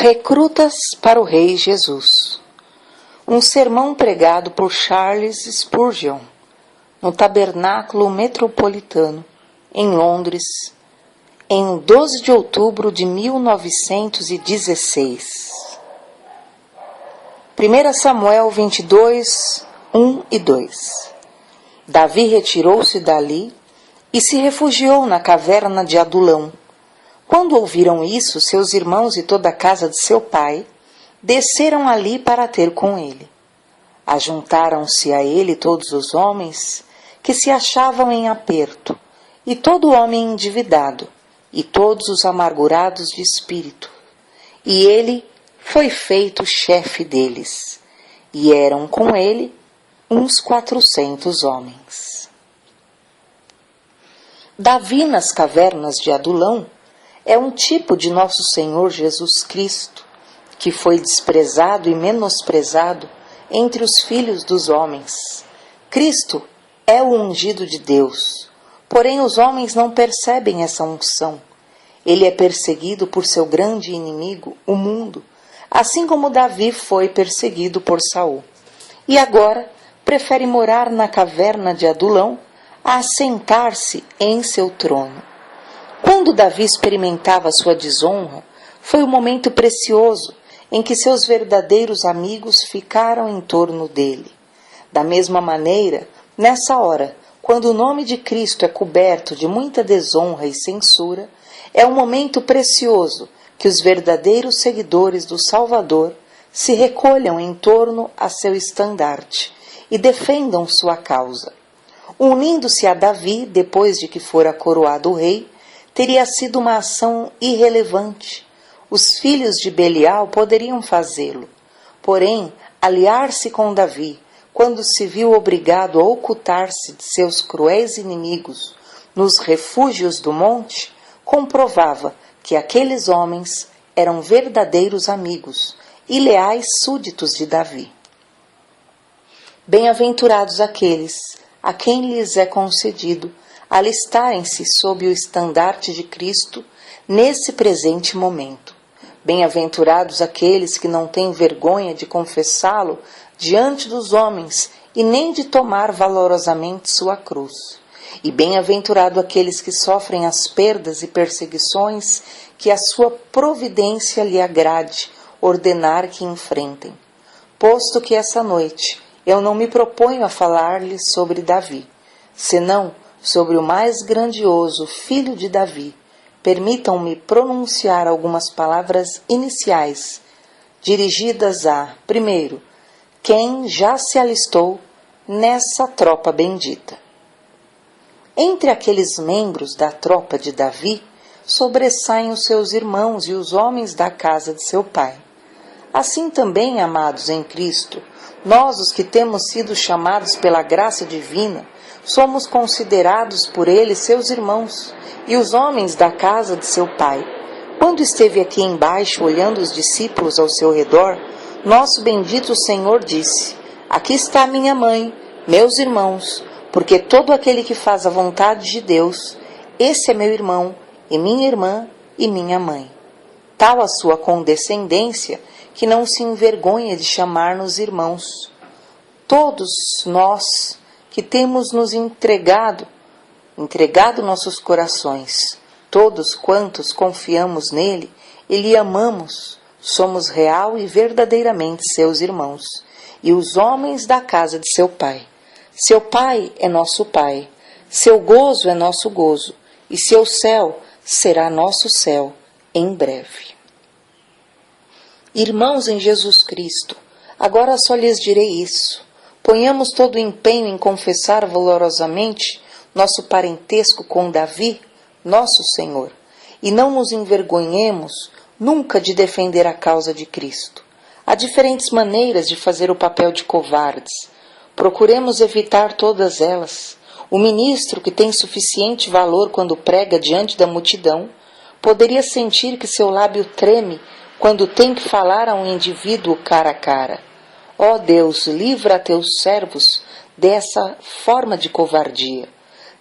Recrutas para o Rei Jesus. Um sermão pregado por Charles Spurgeon no Tabernáculo Metropolitano, em Londres, em 12 de outubro de 1916. 1 Samuel 22, 1 e 2. Davi retirou-se dali e se refugiou na caverna de Adulão. Quando ouviram isso, seus irmãos e toda a casa de seu pai desceram ali para ter com ele. Ajuntaram-se a ele todos os homens que se achavam em aperto, e todo homem endividado, e todos os amargurados de espírito. E ele foi feito chefe deles, e eram com ele uns 400 homens. Davi nas cavernas de Adulão é um tipo de nosso Senhor Jesus Cristo, que foi desprezado e menosprezado entre os filhos dos homens. Cristo é o ungido de Deus, porém os homens não percebem essa unção. Ele é perseguido por seu grande inimigo, o mundo, assim como Davi foi perseguido por Saul. E agora prefere morar na caverna de Adulão a assentar-se em seu trono. Quando Davi experimentava sua desonra, foi o momento precioso em que seus verdadeiros amigos ficaram em torno dele. Da mesma maneira, nessa hora, quando o nome de Cristo é coberto de muita desonra e censura, é um momento precioso que os verdadeiros seguidores do Salvador se recolham em torno a seu estandarte e defendam sua causa. Unindo-se a Davi, depois de que fora coroado rei, teria sido uma ação irrelevante. Os filhos de Belial poderiam fazê-lo. Porém, aliar-se com Davi, quando se viu obrigado a ocultar-se de seus cruéis inimigos nos refúgios do monte, comprovava que aqueles homens eram verdadeiros amigos e leais súditos de Davi. Bem-aventurados aqueles a quem lhes é concedido alistarem-se sob o estandarte de Cristo nesse presente momento. Bem-aventurados aqueles que não têm vergonha de confessá-lo diante dos homens e nem de tomar valorosamente sua cruz. E bem-aventurado aqueles que sofrem as perdas e perseguições que a sua providência lhe agrade ordenar que enfrentem. Posto que essa noite eu não me proponho a falar-lhes sobre Davi, senão sobre o mais grandioso filho de Davi, permitam-me pronunciar algumas palavras iniciais, dirigidas a, primeiro, quem já se alistou nessa tropa bendita. Entre aqueles membros da tropa de Davi, sobressaem os seus irmãos e os homens da casa de seu pai. Assim também, amados em Cristo, nós, os que temos sido chamados pela graça divina, somos considerados por ele seus irmãos e os homens da casa de seu pai. Quando esteve aqui embaixo, olhando os discípulos ao seu redor, nosso bendito Senhor disse: aqui está minha mãe, meus irmãos, porque todo aquele que faz a vontade de Deus, esse é meu irmão, e minha irmã, e minha mãe. Tal a sua condescendência, que não se envergonha de chamar-nos irmãos. Todos nós que temos nos entregado nossos corações, todos quantos confiamos nele e lhe amamos, somos real e verdadeiramente seus irmãos, e os homens da casa de seu pai. Seu pai é nosso pai, seu gozo é nosso gozo, e seu céu será nosso céu em breve. Irmãos em Jesus Cristo, agora só lhes direi isso: ponhamos todo o empenho em confessar valorosamente nosso parentesco com Davi, nosso Senhor, e não nos envergonhemos nunca de defender a causa de Cristo. Há diferentes maneiras de fazer o papel de covardes. Procuremos evitar todas elas. O ministro, que tem suficiente valor quando prega diante da multidão, poderia sentir que seu lábio treme quando tem que falar a um indivíduo cara a cara. Ó Deus, livra a teus servos dessa forma de covardia.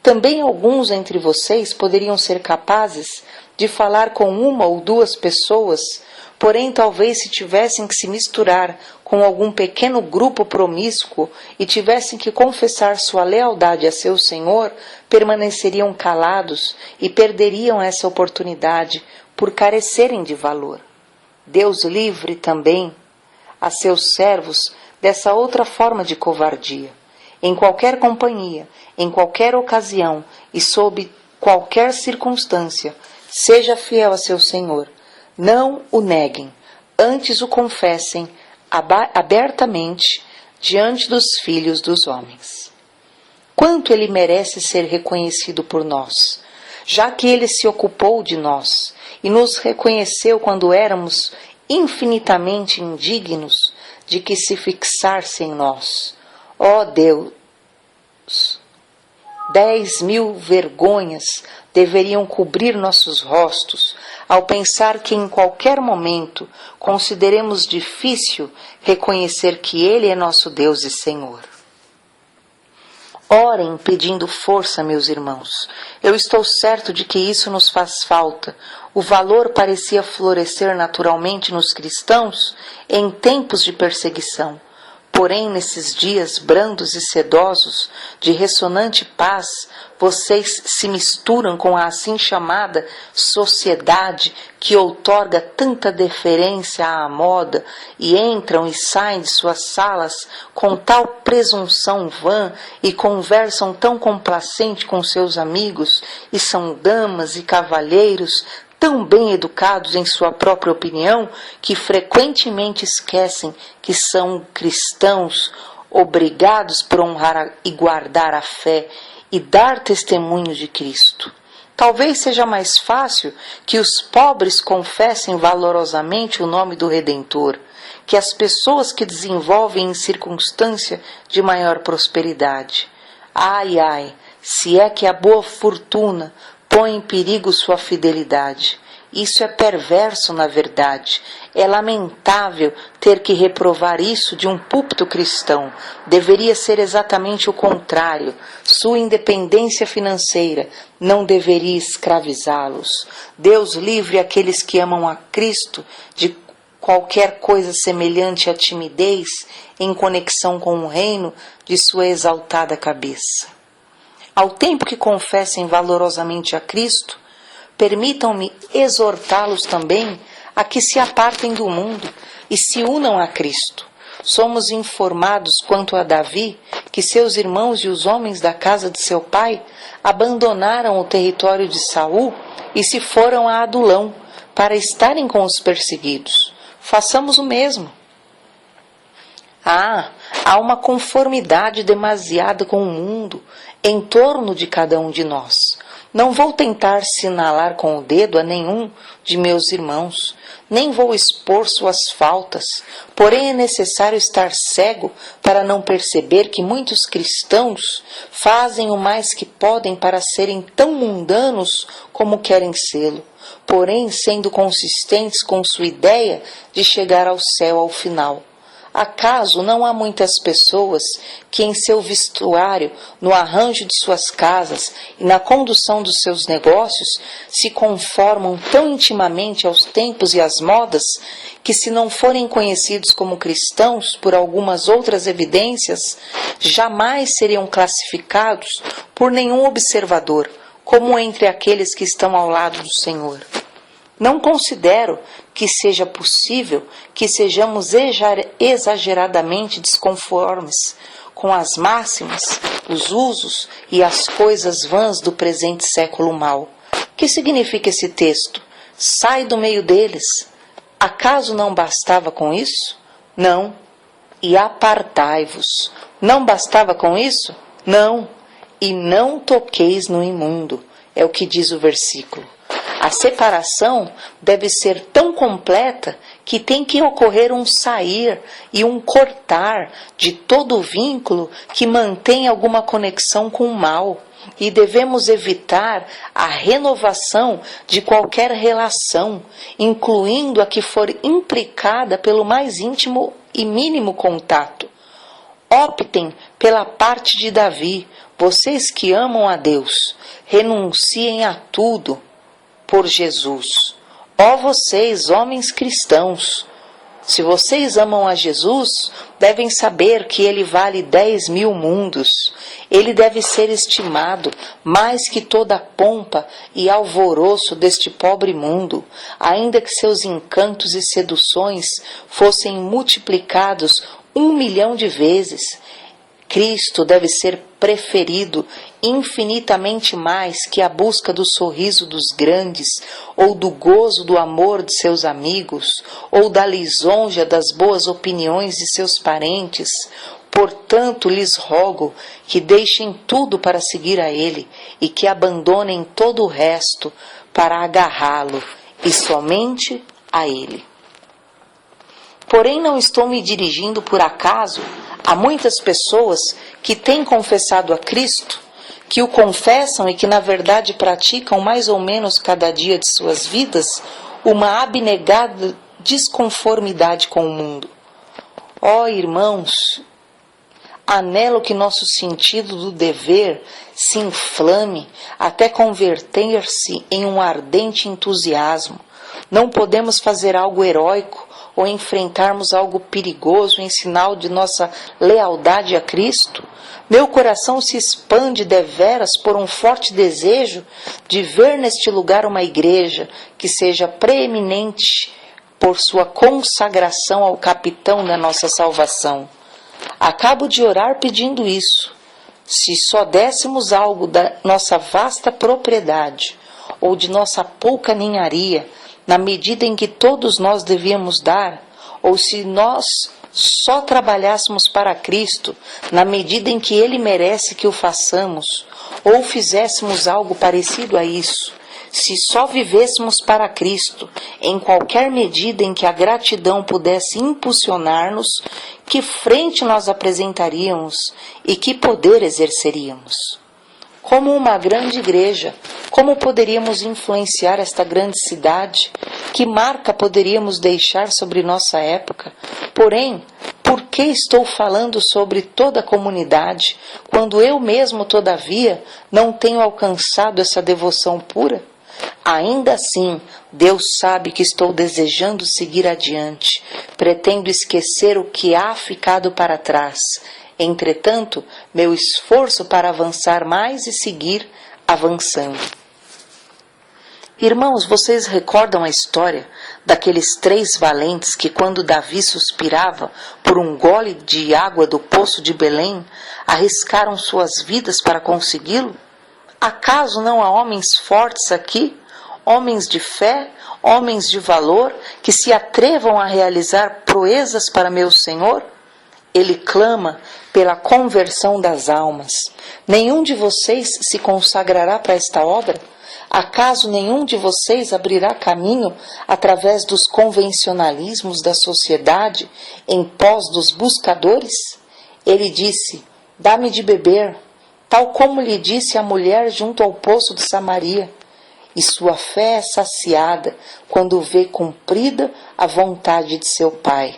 Também alguns entre vocês poderiam ser capazes de falar com uma ou duas pessoas, porém talvez se tivessem que se misturar com algum pequeno grupo promíscuo e tivessem que confessar sua lealdade a seu Senhor, permaneceriam calados e perderiam essa oportunidade por carecerem de valor. Deus livre também a seus servos dessa outra forma de covardia. Em qualquer companhia, em qualquer ocasião e sob qualquer circunstância, seja fiel a seu Senhor. Não o neguem, antes o confessem abertamente diante dos filhos dos homens. Quanto ele merece ser reconhecido por nós, já que ele se ocupou de nós e nos reconheceu quando éramos infinitamente indignos de que se fixasse em nós. Ó Deus, 10.000 vergonhas deveriam cobrir nossos rostos ao pensar que em qualquer momento consideremos difícil reconhecer que Ele é nosso Deus e Senhor. Orem pedindo força, meus irmãos. Eu estou certo de que isso nos faz falta. O valor parecia florescer naturalmente nos cristãos em tempos de perseguição. Porém, nesses dias brandos e sedosos, de ressonante paz, vocês se misturam com a assim chamada sociedade que outorga tanta deferência à moda e entram e saem de suas salas com tal presunção vã e conversam tão complacente com seus amigos e são damas e cavalheiros tão bem educados em sua própria opinião que frequentemente esquecem que são cristãos obrigados por honrar e guardar a fé e dar testemunho de Cristo. Talvez seja mais fácil que os pobres confessem valorosamente o nome do Redentor, que as pessoas que desenvolvem em circunstância de maior prosperidade. Ai, ai, se é que a boa fortuna põe em perigo sua fidelidade. Isso é perverso, na verdade. É lamentável ter que reprovar isso de um púlpito cristão. Deveria ser exatamente o contrário. Sua independência financeira não deveria escravizá-los. Deus livre aqueles que amam a Cristo de qualquer coisa semelhante à timidez em conexão com o reino de sua exaltada cabeça. Ao tempo que confessem valorosamente a Cristo, permitam-me exortá-los também a que se apartem do mundo e se unam a Cristo. Somos informados quanto a Davi, que seus irmãos e os homens da casa de seu pai abandonaram o território de Saul e se foram a Adulão para estarem com os perseguidos. Façamos o mesmo. Há uma conformidade demasiada com o mundo em torno de cada um de nós. Não vou tentar sinalar com o dedo a nenhum de meus irmãos, nem vou expor suas faltas, porém é necessário estar cego para não perceber que muitos cristãos fazem o mais que podem para serem tão mundanos como querem sê-lo, porém sendo consistentes com sua ideia de chegar ao céu ao final. Acaso não há muitas pessoas que em seu vestuário, no arranjo de suas casas e na condução dos seus negócios se conformam tão intimamente aos tempos e às modas que, se não forem conhecidos como cristãos por algumas outras evidências, jamais seriam classificados por nenhum observador como entre aqueles que estão ao lado do Senhor? Não considero que seja possível que sejamos exageradamente desconformes com as máximas, os usos e as coisas vãs do presente século mau. O que significa esse texto? Sai do meio deles. Acaso não bastava com isso? Não. E apartai-vos. Não bastava com isso? Não. E não toqueis no imundo. É o que diz o versículo. A separação deve ser tão completa que tem que ocorrer um sair e um cortar de todo o vínculo que mantém alguma conexão com o mal. E devemos evitar a renovação de qualquer relação, incluindo a que for implicada pelo mais íntimo e mínimo contato. Optem pela parte de Davi, vocês que amam a Deus, renunciem a tudo. por Jesus. Ó vocês, homens cristãos, se vocês amam a Jesus, devem saber que ele vale 10.000 mundos. Ele deve ser estimado mais que toda a pompa e alvoroço deste pobre mundo, ainda que seus encantos e seduções fossem multiplicados 1.000.000 de vezes. Cristo deve ser preferido infinitamente mais que a busca do sorriso dos grandes, ou do gozo do amor de seus amigos, ou da lisonja das boas opiniões de seus parentes. Portanto, lhes rogo que deixem tudo para seguir a Ele e que abandonem todo o resto para agarrá-lo e somente a Ele. Porém, não estou me dirigindo por acaso a muitas pessoas que têm confessado a Cristo, que o confessam e que na verdade praticam mais ou menos cada dia de suas vidas uma abnegada desconformidade com o mundo. Ó irmãos, anelo que nosso sentido do dever se inflame até converter-se em um ardente entusiasmo. Não podemos fazer algo heróico ou enfrentarmos algo perigoso em sinal de nossa lealdade a Cristo? Meu coração se expande deveras por um forte desejo de ver neste lugar uma igreja que seja preeminente por sua consagração ao capitão da nossa salvação. Acabo de orar pedindo isso. Se só dessemos algo da nossa vasta propriedade ou de nossa pouca ninharia, na medida em que todos nós devíamos dar, ou se nós só trabalhássemos para Cristo, na medida em que Ele merece que o façamos, ou fizéssemos algo parecido a isso, se só vivêssemos para Cristo, em qualquer medida em que a gratidão pudesse impulsionar-nos, que frente nós apresentaríamos e que poder exerceríamos? Como uma grande igreja, como poderíamos influenciar esta grande cidade? Que marca poderíamos deixar sobre nossa época? Porém, por que estou falando sobre toda a comunidade, quando eu mesmo, todavia, não tenho alcançado essa devoção pura? Ainda assim, Deus sabe que estou desejando seguir adiante. Pretendo esquecer o que há ficado para trás. Entretanto, meu esforço para avançar mais e seguir avançando. Irmãos, vocês recordam a história daqueles 3 valentes que, quando Davi suspirava por um gole de água do poço de Belém, arriscaram suas vidas para consegui-lo? Acaso não há homens fortes aqui, homens de fé, homens de valor, que se atrevam a realizar proezas para meu Senhor? Ele clama pela conversão das almas. Nenhum de vocês se consagrará para esta obra? Acaso nenhum de vocês abrirá caminho através dos convencionalismos da sociedade em pós dos buscadores? Ele disse: dá-me de beber, tal como lhe disse a mulher junto ao poço de Samaria. E sua fé é saciada quando vê cumprida a vontade de seu Pai.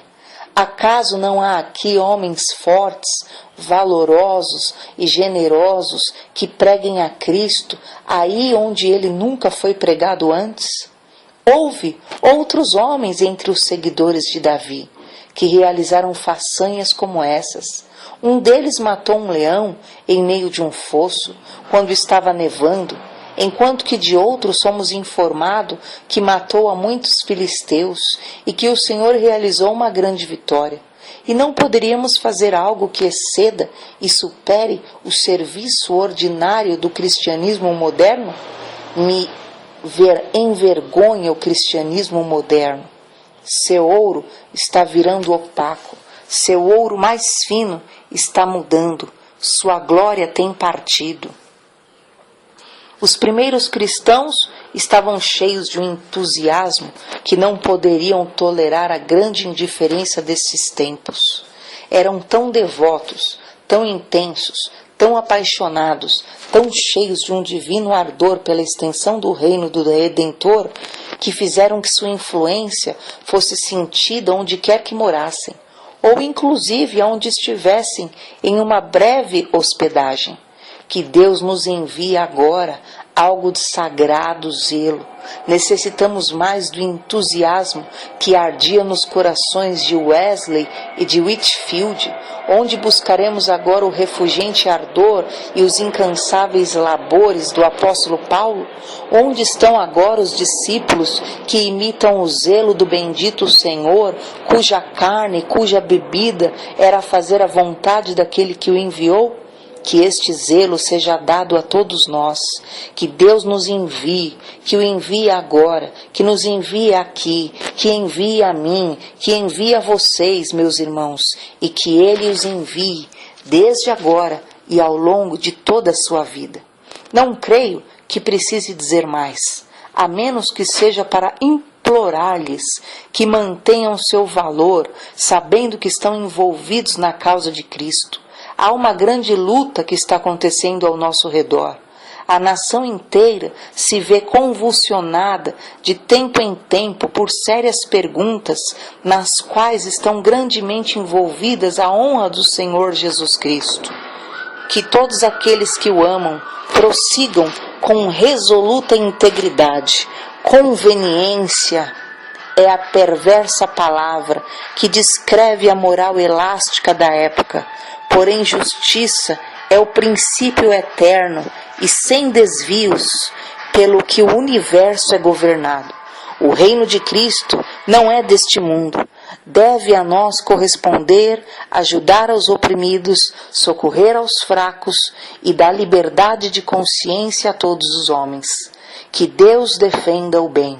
Acaso não há aqui homens fortes, valorosos e generosos que preguem a Cristo aí onde ele nunca foi pregado antes? Houve outros homens entre os seguidores de Davi que realizaram façanhas como essas. Um deles matou um leão em meio de um fosso quando estava nevando, enquanto que de outro somos informados que matou a muitos filisteus e que o Senhor realizou uma grande vitória. E não poderíamos fazer algo que exceda e supere o serviço ordinário do cristianismo moderno? Me envergonha o cristianismo moderno. Seu ouro está virando opaco, seu ouro mais fino está mudando, sua glória tem partido. Os primeiros cristãos estavam cheios de um entusiasmo que não poderiam tolerar a grande indiferença desses tempos. Eram tão devotos, tão intensos, tão apaixonados, tão cheios de um divino ardor pela extensão do reino do Redentor, que fizeram que sua influência fosse sentida onde quer que morassem, ou inclusive onde estivessem em uma breve hospedagem. Que Deus nos envie agora algo de sagrado zelo. Necessitamos mais do entusiasmo que ardia nos corações de Wesley e de Whitefield, onde buscaremos agora o refulgente ardor e os incansáveis labores do apóstolo Paulo? Onde estão agora os discípulos que imitam o zelo do bendito Senhor, cuja carne, cuja bebida era fazer a vontade daquele que o enviou? Que este zelo seja dado a todos nós, que Deus nos envie, que o envie agora, que nos envie aqui, que envie a mim, que envie a vocês, meus irmãos, e que Ele os envie desde agora e ao longo de toda a sua vida. Não creio que precise dizer mais, a menos que seja para implorar-lhes que mantenham seu valor, sabendo que estão envolvidos na causa de Cristo. Há uma grande luta que está acontecendo ao nosso redor. A nação inteira se vê convulsionada de tempo em tempo por sérias perguntas nas quais estão grandemente envolvidas a honra do Senhor Jesus Cristo. Que todos aqueles que o amam prossigam com resoluta integridade. Conveniência é a perversa palavra que descreve a moral elástica da época. Porém, justiça é o princípio eterno e sem desvios pelo que o universo é governado. O reino de Cristo não é deste mundo. Deve a nós corresponder, ajudar aos oprimidos, socorrer aos fracos e dar liberdade de consciência a todos os homens. Que Deus defenda o bem.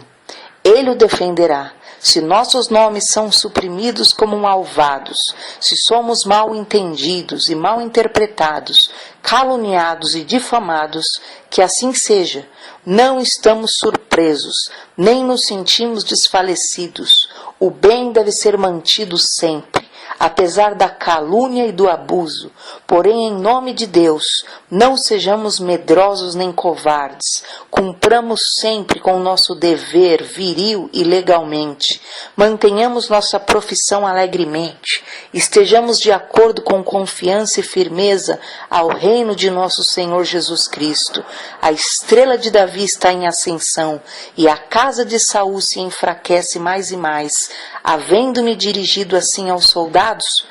Ele o defenderá. Se nossos nomes são suprimidos como malvados, se somos mal entendidos e mal interpretados, caluniados e difamados, que assim seja. Não estamos surpresos, nem nos sentimos desfalecidos. O bem deve ser mantido sempre, apesar da calúnia e do abuso. Porém, em nome de Deus, não sejamos medrosos nem covardes. Cumpramos sempre com o nosso dever viril e legalmente. Mantenhamos nossa profissão alegremente. Estejamos de acordo com confiança e firmeza ao reino de nosso Senhor Jesus Cristo. A estrela de Davi está em ascensão e a casa de Saul se enfraquece mais e mais. Havendo-me dirigido assim aos soldados,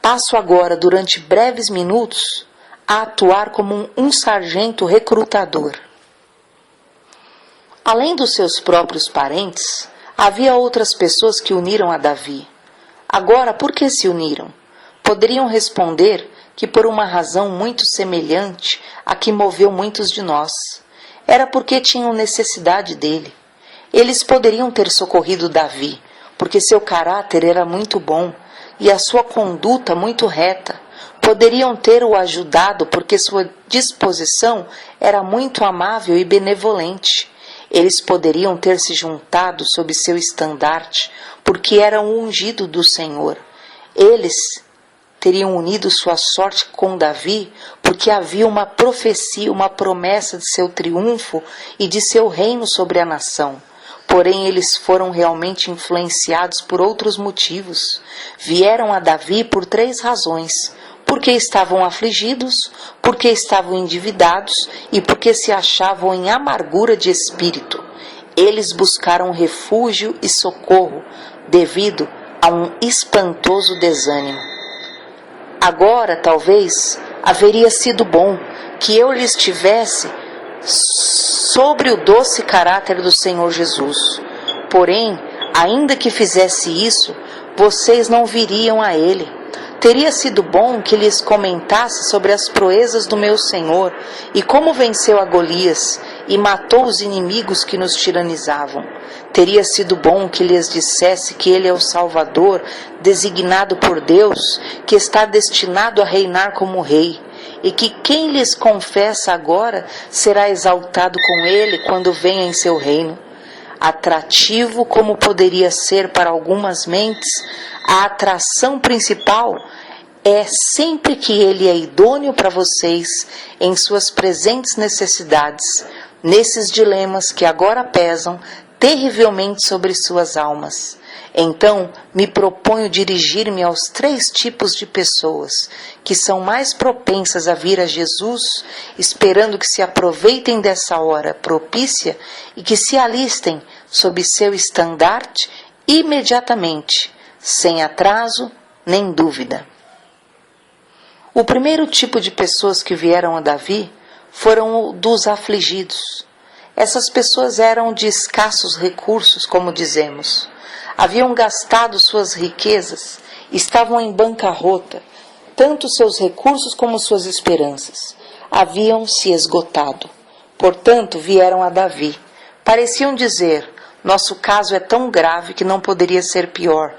passo agora, durante breves minutos, a atuar como um sargento recrutador. Além dos seus próprios parentes, havia outras pessoas que uniram a Davi. Agora, por que se uniram? Poderiam responder que por uma razão muito semelhante à que moveu muitos de nós. Era porque tinham necessidade dele. Eles poderiam ter socorrido Davi, porque seu caráter era muito bom e a sua conduta muito reta. Poderiam ter-o ajudado porque sua disposição era muito amável e benevolente. Eles poderiam ter se juntado sob seu estandarte porque eram o ungido do Senhor. Eles teriam unido sua sorte com Davi porque havia uma profecia, uma promessa de seu triunfo e de seu reino sobre a nação. Porém, eles foram realmente influenciados por outros motivos. Vieram a Davi por 3 razões: porque estavam afligidos, porque estavam endividados e porque se achavam em amargura de espírito. Eles buscaram refúgio e socorro devido a um espantoso desânimo. Agora, talvez, haveria sido bom que eu lhes tivesse sobre o doce caráter do Senhor Jesus. Porém, ainda que fizesse isso, vocês não viriam a ele. Teria sido bom que lhes comentasse sobre as proezas do meu Senhor e como venceu a Golias e matou os inimigos que nos tiranizavam. Teria sido bom que lhes dissesse que ele é o Salvador, designado por Deus, que está destinado a reinar como rei, e que quem lhes confessa agora será exaltado com ele quando venha em seu reino. Atrativo como poderia ser para algumas mentes, a atração principal é sempre que ele é idôneo para vocês em suas presentes necessidades. Nesses dilemas que agora pesam, terrivelmente sobre suas almas. Então, me proponho dirigir-me aos 3 tipos de pessoas que são mais propensas a vir a Jesus, esperando que se aproveitem dessa hora propícia e que se alistem sob seu estandarte imediatamente, sem atraso nem dúvida. O primeiro tipo de pessoas que vieram a Davi foram dos afligidos. Essas pessoas eram de escassos recursos, como dizemos. Haviam gastado suas riquezas, estavam em bancarrota, tanto seus recursos como suas esperanças. Haviam se esgotado. Portanto, vieram a Davi. Pareciam dizer: nosso caso é tão grave que não poderia ser pior.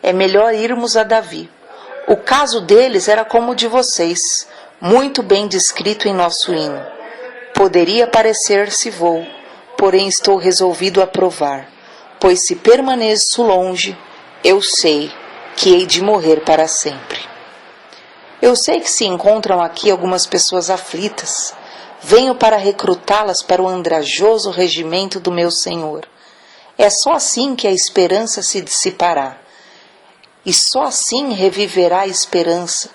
É melhor irmos a Davi. O caso deles era como o de vocês, muito bem descrito em nosso hino. Poderia parecer-se vou, porém estou resolvido a provar, pois se permaneço longe, eu sei que hei de morrer para sempre. Eu sei que se encontram aqui algumas pessoas aflitas. Venho para recrutá-las para o andrajoso regimento do meu Senhor. É só assim que a esperança se dissipará. E só assim reviverá a esperança,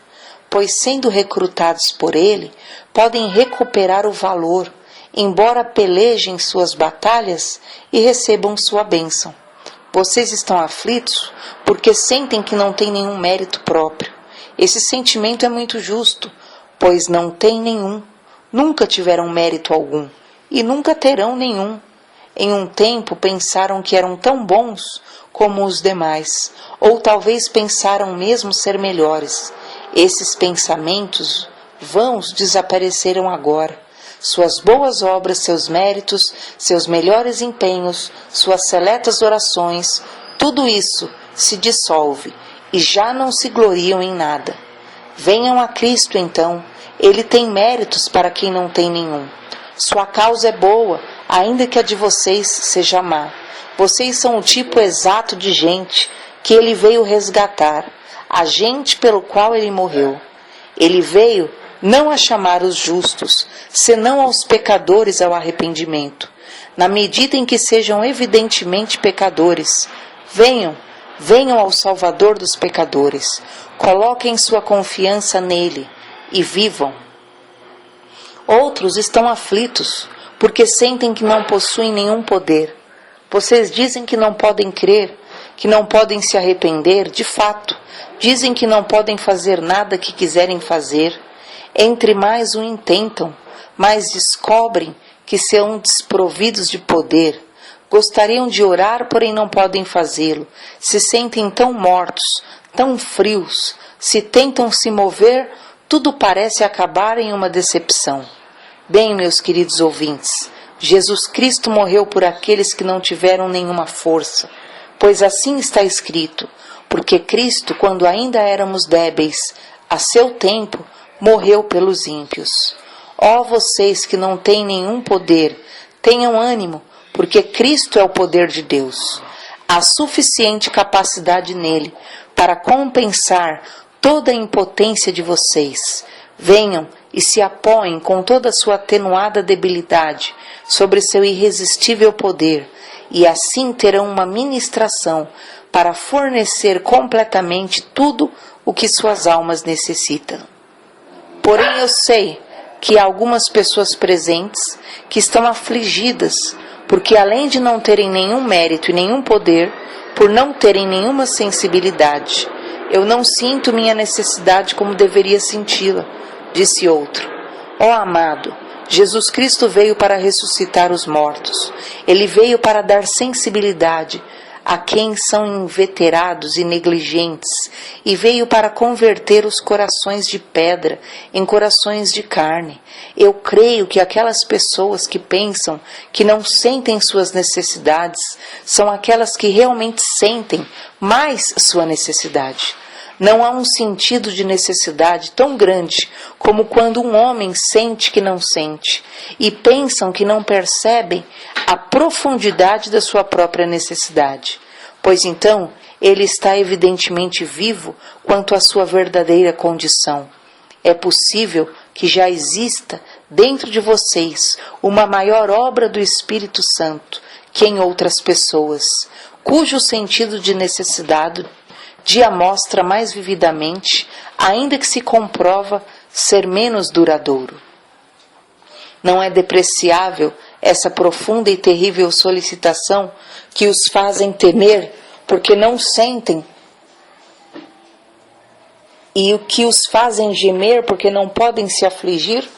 pois sendo recrutados por ele, podem recuperar o valor, embora pelejem suas batalhas e recebam sua bênção. Vocês estão aflitos porque sentem que não têm nenhum mérito próprio. Esse sentimento é muito justo, pois não têm nenhum, nunca tiveram mérito algum e nunca terão nenhum. Em um tempo pensaram que eram tão bons como os demais, ou talvez pensaram mesmo ser melhores. Esses pensamentos vãos desapareceram agora. Suas boas obras, seus méritos, seus melhores empenhos, suas seletas orações, tudo isso se dissolve e já não se gloriam em nada. Venham a Cristo então, Ele tem méritos para quem não tem nenhum. Sua causa é boa, ainda que a de vocês seja má. Vocês são o tipo exato de gente que Ele veio resgatar, a gente pelo qual Ele morreu. Ele veio não a chamar os justos, senão aos pecadores ao arrependimento. Na medida em que sejam evidentemente pecadores, venham ao Salvador dos pecadores, coloquem sua confiança nele e vivam. Outros estão aflitos, porque sentem que não possuem nenhum poder. Vocês dizem que não podem crer, que não podem se arrepender, de fato, dizem que não podem fazer nada que quiserem fazer. Entre mais o intentam, mais descobrem que são desprovidos de poder. Gostariam de orar, porém não podem fazê-lo. Se sentem tão mortos, tão frios. Se tentam se mover, tudo parece acabar em uma decepção. Bem, meus queridos ouvintes, Jesus Cristo morreu por aqueles que não tiveram nenhuma força, pois assim está escrito, porque Cristo, quando ainda éramos débeis, a seu tempo, morreu pelos ímpios. Ó vocês que não têm nenhum poder, tenham ânimo, porque Cristo é o poder de Deus. Há suficiente capacidade nele para compensar toda a impotência de vocês. Venham e se apoiem com toda a sua atenuada debilidade sobre seu irresistível poder, e assim terão uma ministração para fornecer completamente tudo o que suas almas necessitam. Porém, eu sei que há algumas pessoas presentes que estão afligidas, porque além de não terem nenhum mérito e nenhum poder, por não terem nenhuma sensibilidade, eu não sinto minha necessidade como deveria senti-la, disse outro. Ó amado, Jesus Cristo veio para ressuscitar os mortos. Ele veio para dar sensibilidade a quem são inveterados e negligentes, e veio para converter os corações de pedra em corações de carne. Eu creio que aquelas pessoas que pensam que não sentem suas necessidades são aquelas que realmente sentem mais sua necessidade. Não há um sentido de necessidade tão grande como quando um homem sente que não sente, e pensam que não percebem a profundidade da sua própria necessidade, pois então ele está evidentemente vivo quanto à sua verdadeira condição. É possível que já exista dentro de vocês uma maior obra do Espírito Santo, que em outras pessoas, cujo sentido de necessidade dia mostra mais vividamente, ainda que se comprova ser menos duradouro. Não é depreciável essa profunda e terrível solicitação que os fazem temer porque não sentem, e o que os fazem gemer porque não podem se afligir,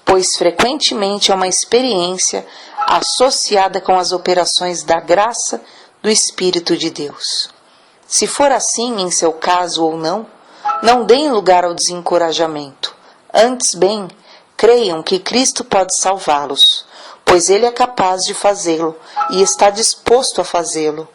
pois frequentemente é uma experiência associada com as operações da graça do Espírito de Deus. Se for assim em seu caso ou não, não deem lugar ao desencorajamento. Antes bem, creiam que Cristo pode salvá-los, pois Ele é capaz de fazê-lo e está disposto a fazê-lo.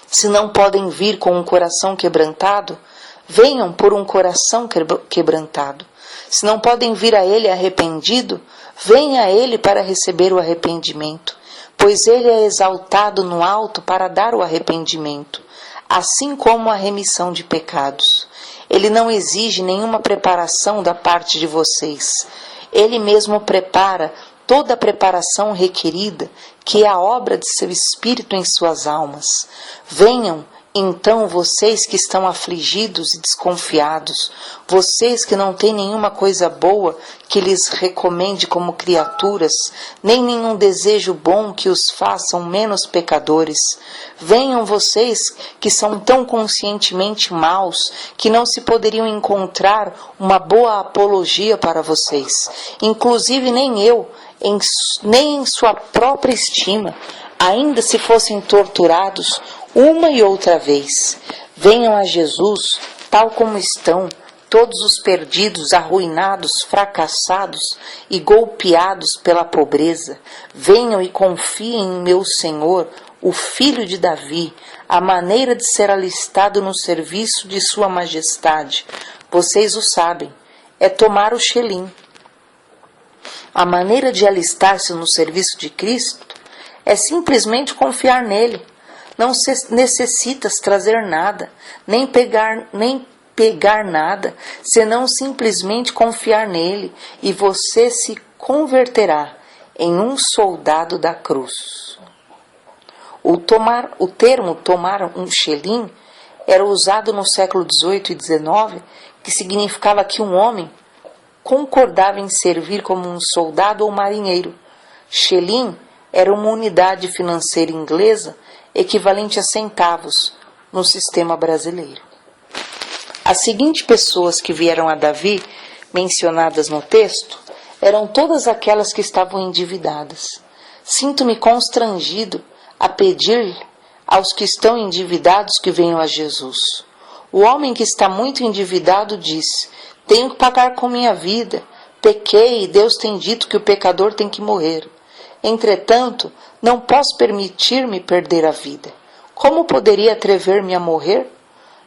Se não podem vir com um coração quebrantado, venham por um coração quebrantado. Se não podem vir a Ele arrependido, venha a Ele para receber o arrependimento, pois Ele é exaltado no alto para dar o arrependimento, assim como a remissão de pecados. Ele não exige nenhuma preparação da parte de vocês. Ele mesmo prepara toda a preparação requerida, que é a obra de seu Espírito em suas almas. Venham, então, vocês que estão afligidos e desconfiados, vocês que não têm nenhuma coisa boa que lhes recomende como criaturas, nem nenhum desejo bom que os façam menos pecadores. Venham vocês que são tão conscientemente maus que não se poderiam encontrar uma boa apologia para vocês. Inclusive nem eu, nem em sua própria estima, ainda se fossem torturados uma e outra vez. Venham a Jesus, tal como estão, todos os perdidos, arruinados, fracassados e golpeados pela pobreza. Venham e confiem em meu Senhor, o Filho de Davi, a maneira de ser alistado no serviço de Sua Majestade. Vocês o sabem, é tomar o Shelim. A maneira de alistar-se no serviço de Cristo é simplesmente confiar nele. Não necessitas trazer nada, nem pegar nada, senão simplesmente confiar nele, e você se converterá em um soldado da cruz. O termo tomar um shelim era usado no século XVIII e XIX, que significava que um homem concordava em servir como um soldado ou marinheiro. Shelim era uma unidade financeira inglesa equivalente a centavos no sistema brasileiro. As seguintes pessoas que vieram a Davi, mencionadas no texto, eram todas aquelas que estavam endividadas. Sinto-me constrangido a pedir aos que estão endividados que venham a Jesus. O homem que está muito endividado diz: tenho que pagar com minha vida, pequei e Deus tem dito que o pecador tem que morrer. Entretanto, não posso permitir-me perder a vida. Como poderia atrever-me a morrer?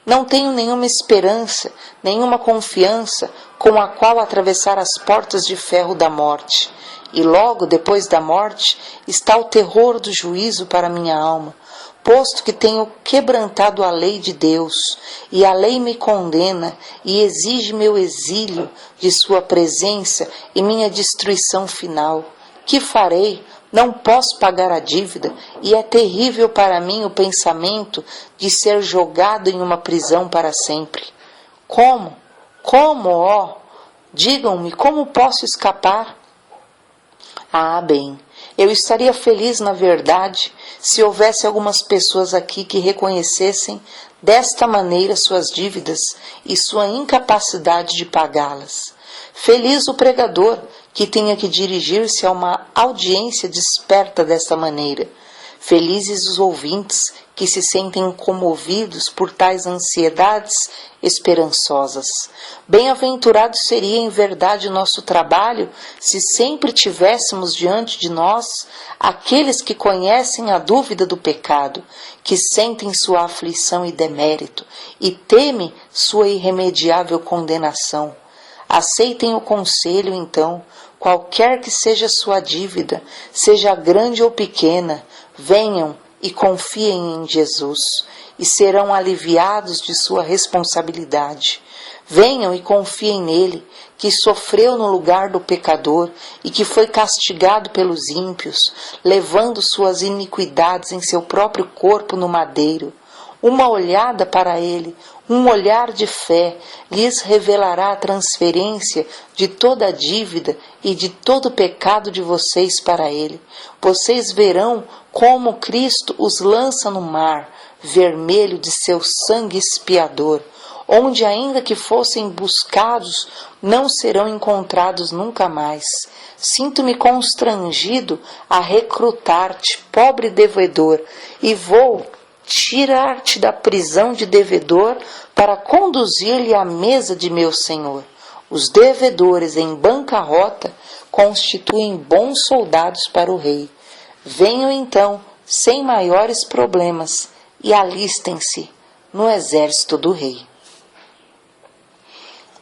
Não tenho nenhuma esperança, nenhuma confiança com a qual atravessar as portas de ferro da morte. E logo depois da morte está o terror do juízo para minha alma, posto que tenho quebrantado a lei de Deus, e a lei me condena e exige meu exílio de sua presença e minha destruição final. Que farei? Não posso pagar a dívida, e é terrível para mim o pensamento de ser jogado em uma prisão para sempre. Como? Como, ó? Digam-me, como posso escapar? Ah, bem, eu estaria feliz, na verdade, se houvesse algumas pessoas aqui que reconhecessem desta maneira suas dívidas e sua incapacidade de pagá-las. Feliz o pregador que tenha que dirigir-se a uma audiência desperta desta maneira. Felizes os ouvintes que se sentem comovidos por tais ansiedades esperançosas. Bem-aventurado seria em verdade o nosso trabalho se sempre tivéssemos diante de nós aqueles que conhecem a dúvida do pecado, que sentem sua aflição e demérito, e temem sua irremediável condenação. Aceitem o conselho, então, qualquer que seja sua dívida, seja grande ou pequena, venham e confiem em Jesus, e serão aliviados de sua responsabilidade. Venham e confiem nele, que sofreu no lugar do pecador e que foi castigado pelos ímpios, levando suas iniquidades em seu próprio corpo no madeiro. Uma olhada para ele, um olhar de fé, lhes revelará a transferência de toda a dívida e de todo o pecado de vocês para ele. Vocês verão como Cristo os lança no mar vermelho de seu sangue expiador, onde ainda que fossem buscados, não serão encontrados nunca mais. Sinto-me constrangido a recrutar-te, pobre devedor, e vou tirar-te da prisão de devedor para conduzir-lhe à mesa de meu senhor. Os devedores em bancarrota constituem bons soldados para o rei. Venham então, sem maiores problemas, e alistem-se no exército do rei.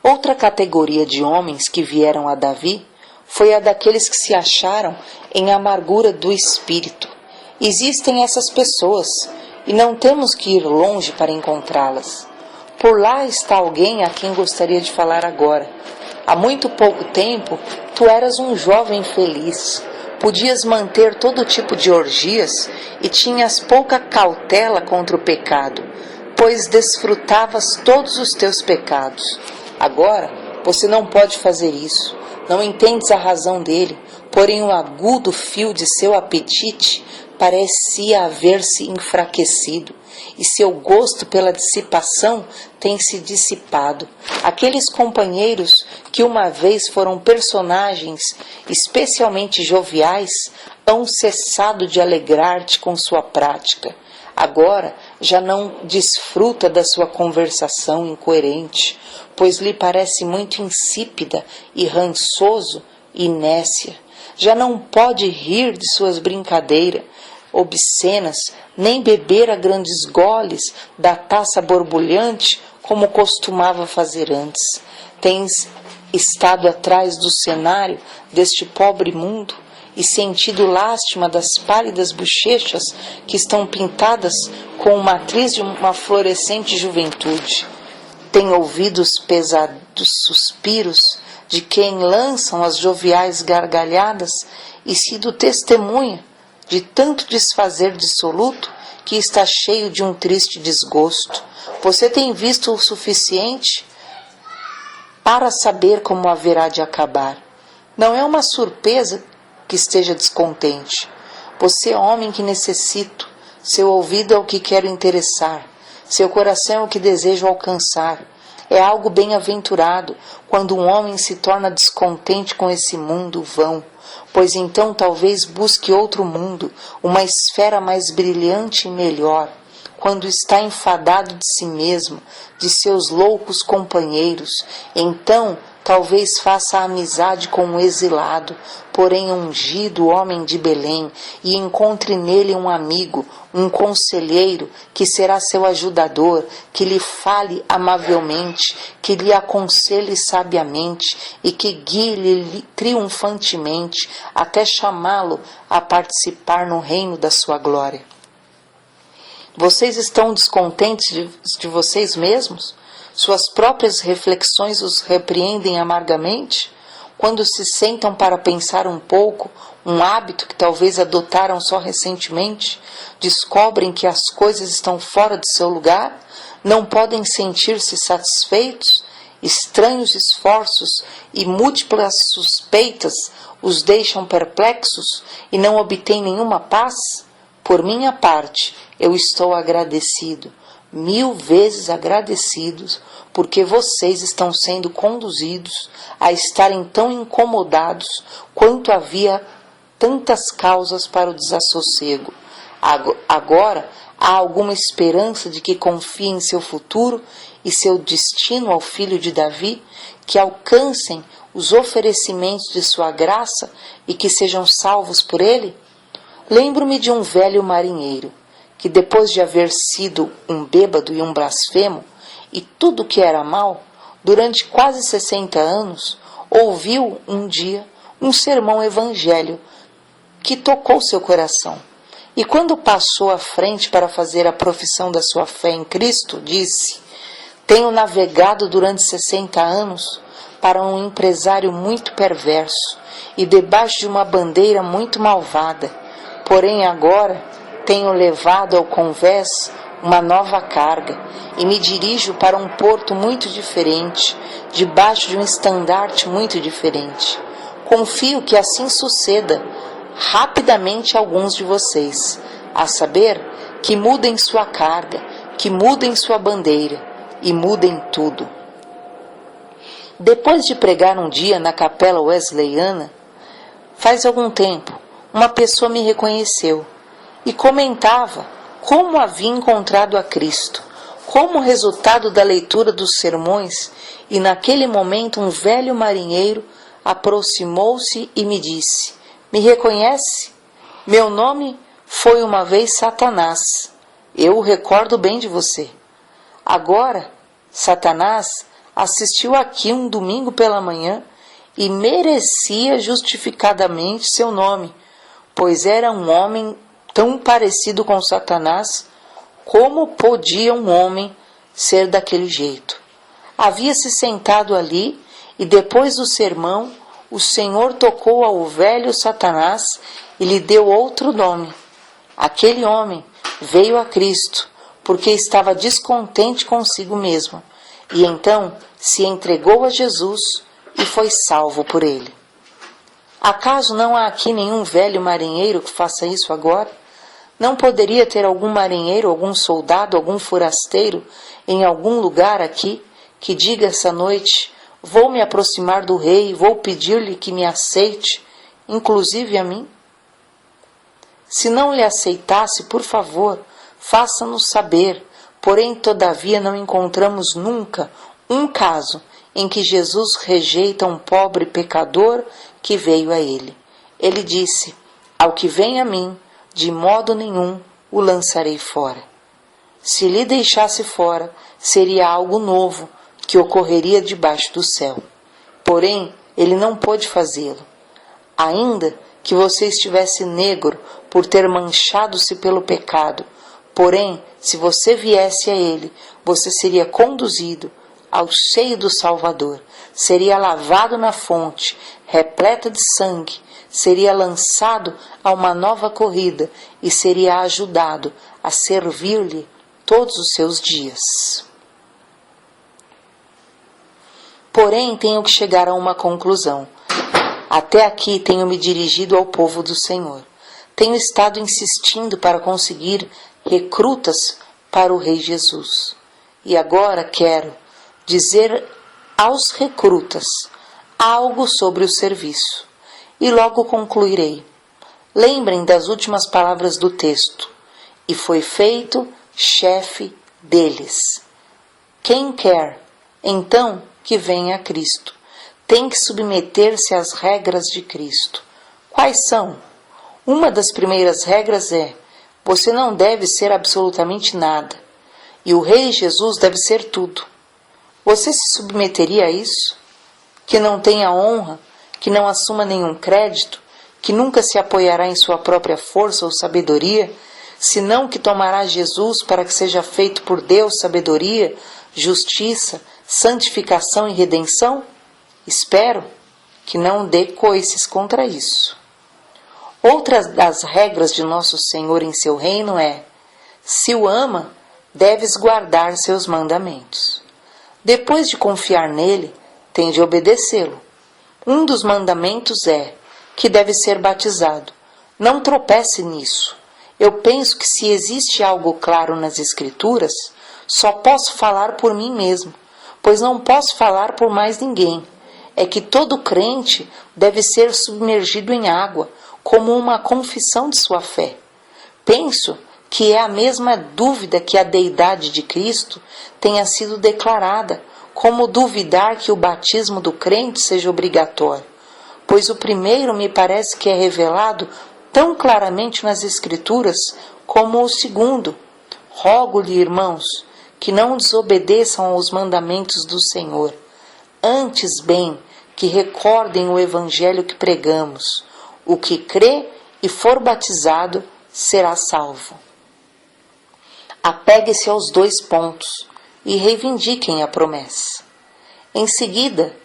Outra categoria de homens que vieram a Davi foi a daqueles que se acharam em amargura do espírito. Existem essas pessoas, e não temos que ir longe para encontrá-las. Por lá está alguém a quem gostaria de falar agora. Há muito pouco tempo, tu eras um jovem feliz, podias manter todo tipo de orgias e tinhas pouca cautela contra o pecado, pois desfrutavas todos os teus pecados. Agora, você não pode fazer isso, não entendes a razão dele, porém o agudo fio de seu apetite parecia haver-se enfraquecido, e seu gosto pela dissipação tem se dissipado. Aqueles companheiros que uma vez foram personagens especialmente joviais hão cessado de alegrar-te com sua prática. Agora já não desfruta da sua conversação incoerente, pois lhe parece muito insípida e rançoso e nécia. Já não pode rir de suas brincadeiras obscenas, nem beber a grandes goles da taça borbulhante como costumava fazer antes. Tens estado atrás do cenário deste pobre mundo e sentido lástima das pálidas bochechas que estão pintadas com uma matriz de uma florescente juventude. Tem ouvido os pesados suspiros de quem lançam as joviais gargalhadas e sido testemunha de tanto desfazer dissoluto que está cheio de um triste desgosto. Você tem visto o suficiente para saber como haverá de acabar. Não é uma surpresa que esteja descontente. Você é homem que necessito, seu ouvido é o que quero interessar, seu coração é o que desejo alcançar. É algo bem-aventurado quando um homem se torna descontente com esse mundo vão, pois então talvez busque outro mundo, uma esfera mais brilhante e melhor. Quando está enfadado de si mesmo, de seus loucos companheiros, então talvez faça amizade com um exilado, porém ungido homem de Belém, e encontre nele um amigo, um conselheiro, que será seu ajudador, que lhe fale amavelmente, que lhe aconselhe sabiamente e que guie-lhe triunfantemente até chamá-lo a participar no reino da sua glória. Vocês estão descontentes de vocês mesmos? Suas próprias reflexões os repreendem amargamente? Quando se sentam para pensar um pouco, um hábito que talvez adotaram só recentemente, descobrem que as coisas estão fora de seu lugar? Não podem sentir-se satisfeitos? Estranhos esforços e múltiplas suspeitas os deixam perplexos e não obtêm nenhuma paz? Por minha parte, eu estou agradecido, 1000 vezes agradecidos, porque vocês estão sendo conduzidos a estarem tão incomodados quanto havia tantas causas para o desassossego. Agora há alguma esperança de que confiem em seu futuro e seu destino ao filho de Davi, que alcancem os oferecimentos de sua graça e que sejam salvos por ele? Lembro-me de um velho marinheiro, que depois de haver sido um bêbado e um blasfemo, e tudo que era mal, durante quase 60 anos, ouviu um dia um sermão evangélico que tocou seu coração. E quando passou à frente para fazer a profissão da sua fé em Cristo, disse: tenho navegado durante 60 anos para um empresário muito perverso e debaixo de uma bandeira muito malvada. Porém agora tenho levado ao convés uma nova carga e me dirijo para um porto muito diferente, debaixo de um estandarte muito diferente. Confio que assim suceda rapidamente a alguns de vocês, a saber, que mudem sua carga, que mudem sua bandeira e mudem tudo. Depois de pregar um dia na capela wesleyana, faz algum tempo, uma pessoa me reconheceu e comentava como havia encontrado a Cristo, como resultado da leitura dos sermões, e naquele momento um velho marinheiro aproximou-se e me disse: me reconhece? Meu nome foi uma vez Satanás. Eu o recordo bem de você. Agora, Satanás assistiu aqui um domingo pela manhã e merecia justificadamente seu nome, pois era um homem tão parecido com Satanás. Como podia um homem ser daquele jeito? Havia se sentado ali e depois do sermão o Senhor tocou ao velho Satanás e lhe deu outro nome. Aquele homem veio a Cristo porque estava descontente consigo mesmo, e então se entregou a Jesus e foi salvo por ele. Acaso não há aqui nenhum velho marinheiro que faça isso agora? Não poderia ter algum marinheiro, algum soldado, algum forasteiro em algum lugar aqui que diga essa noite: vou me aproximar do rei, vou pedir-lhe que me aceite, inclusive a mim? Se não lhe aceitasse, por favor, faça-nos saber. Porém, todavia, não encontramos nunca um caso em que Jesus rejeita um pobre pecador que veio a ele. Ele disse: ao que vem a mim, de modo nenhum o lançarei fora. Se lhe deixasse fora, seria algo novo que ocorreria debaixo do céu. Porém, ele não pôde fazê-lo. Ainda que você estivesse negro por ter manchado-se pelo pecado, porém, se você viesse a ele, você seria conduzido ao seio do Salvador, seria lavado na fonte, repleta de sangue, seria lançado a uma nova corrida e seria ajudado a servir-lhe todos os seus dias. Porém, tenho que chegar a uma conclusão. Até aqui tenho me dirigido ao povo do Senhor. Tenho estado insistindo para conseguir recrutas para o Rei Jesus. E agora quero dizer aos recrutas algo sobre o serviço. E logo concluirei. Lembrem das últimas palavras do texto. E foi feito chefe deles. Quem quer, então, que venha a Cristo, tem que submeter-se às regras de Cristo. Quais são? Uma das primeiras regras é: você não deve ser absolutamente nada, e o Rei Jesus deve ser tudo. Você se submeteria a isso? Que não tenha honra, que não assuma nenhum crédito, que nunca se apoiará em sua própria força ou sabedoria, senão que tomará Jesus para que seja feito por Deus sabedoria, justiça, santificação e redenção? Espero que não dê coices contra isso. Outra das regras de nosso Senhor em seu reino é: se o ama, deves guardar seus mandamentos. Depois de confiar nele, tem de obedecê-lo. Um dos mandamentos é que deve ser batizado. Não tropece nisso. Eu penso que se existe algo claro nas Escrituras, só posso falar por mim mesmo, pois não posso falar por mais ninguém. É que todo crente deve ser submergido em água, como uma confissão de sua fé. Penso que é a mesma dúvida que a deidade de Cristo tenha sido declarada, como duvidar que o batismo do crente seja obrigatório, pois o primeiro me parece que é revelado tão claramente nas Escrituras como o segundo. Rogo-lhe, irmãos, que não desobedeçam aos mandamentos do Senhor. Antes bem, que recordem o evangelho que pregamos. O que crê e for batizado será salvo. Apegue-se aos 2 pontos e reivindiquem a promessa. Em seguida,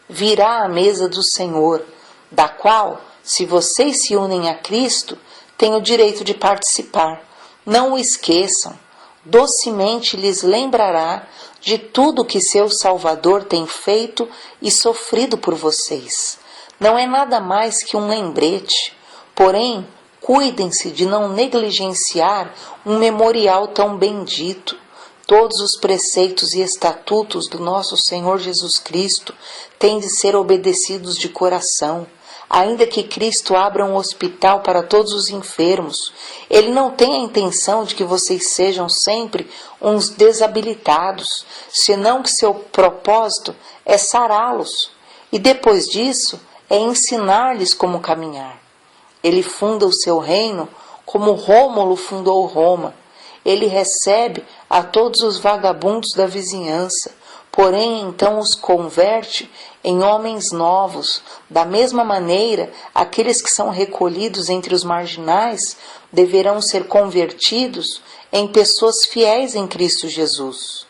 virá a mesa do Senhor, da qual, se vocês se unem a Cristo, têm o direito de participar. Não o esqueçam. Docemente lhes lembrará de tudo que seu Salvador tem feito e sofrido por vocês. Não é nada mais que um lembrete, porém, cuidem-se de não negligenciar um memorial tão bendito. Todos os preceitos e estatutos do nosso Senhor Jesus Cristo têm de ser obedecidos de coração. Ainda que Cristo abra um hospital para todos os enfermos, Ele não tem a intenção de que vocês sejam sempre uns desabilitados, senão que seu propósito é sará-los. E depois disso, é ensinar-lhes como caminhar. Ele funda o seu reino como Rômulo fundou Roma. Ele recebe a todos os vagabundos da vizinhança, porém então os converte em homens novos. Da mesma maneira, aqueles que são recolhidos entre os marginais deverão ser convertidos em pessoas fiéis em Cristo Jesus.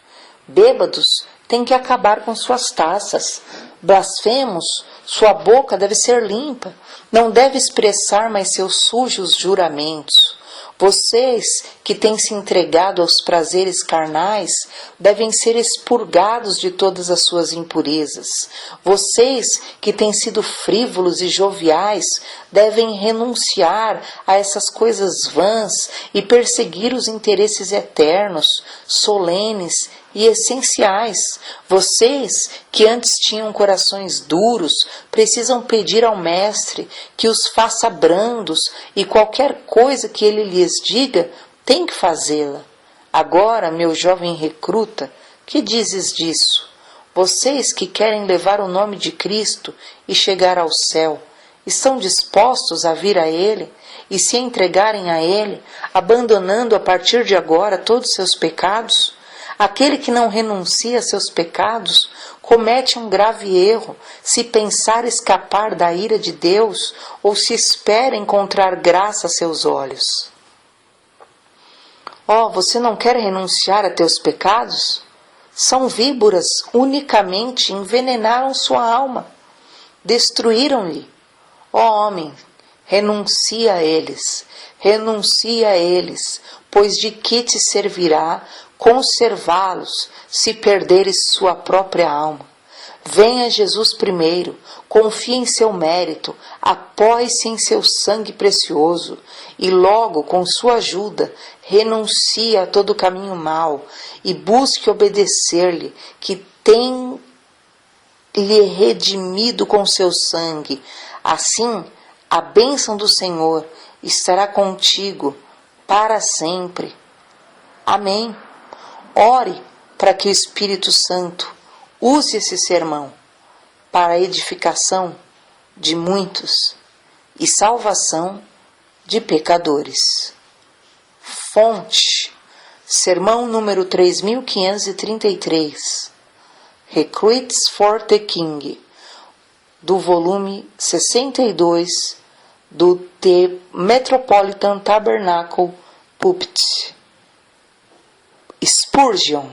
Bêbados têm que acabar com suas taças. Blasfemos, sua boca deve ser limpa, não deve expressar mais seus sujos juramentos. Vocês que têm se entregado aos prazeres carnais devem ser expurgados de todas as suas impurezas. Vocês que têm sido frívolos e joviais devem renunciar a essas coisas vãs e perseguir os interesses eternos, solenes e essenciais. Vocês que antes tinham corações duros precisam pedir ao Mestre que os faça brandos, e qualquer coisa que ele lhes diga, tem que fazê-la. Agora, meu jovem recruta, que dizes disso? Vocês que querem levar o nome de Cristo e chegar ao céu, estão dispostos a vir a Ele e se entregarem a Ele, abandonando a partir de agora todos os seus pecados? Aquele que não renuncia a seus pecados comete um grave erro se pensar escapar da ira de Deus ou se espera encontrar graça a seus olhos. Você não quer renunciar a teus pecados? São víboras, unicamente envenenaram sua alma, destruíram-lhe. Homem, renuncia a eles, pois de que te servirá conservá-los se perderes sua própria alma? Venha Jesus primeiro, confie em seu mérito, apoie-se em seu sangue precioso e logo, com sua ajuda, renuncie a todo caminho mau e busque obedecer-lhe, que tem lhe redimido com seu sangue. Assim, a bênção do Senhor estará contigo para sempre. Amém. Ore para que o Espírito Santo use esse sermão para a edificação de muitos e salvação de pecadores. Fonte: sermão número 3533, Recruits for the King, do volume 62 do The Metropolitan Tabernacle Pulpit. Spurgeon.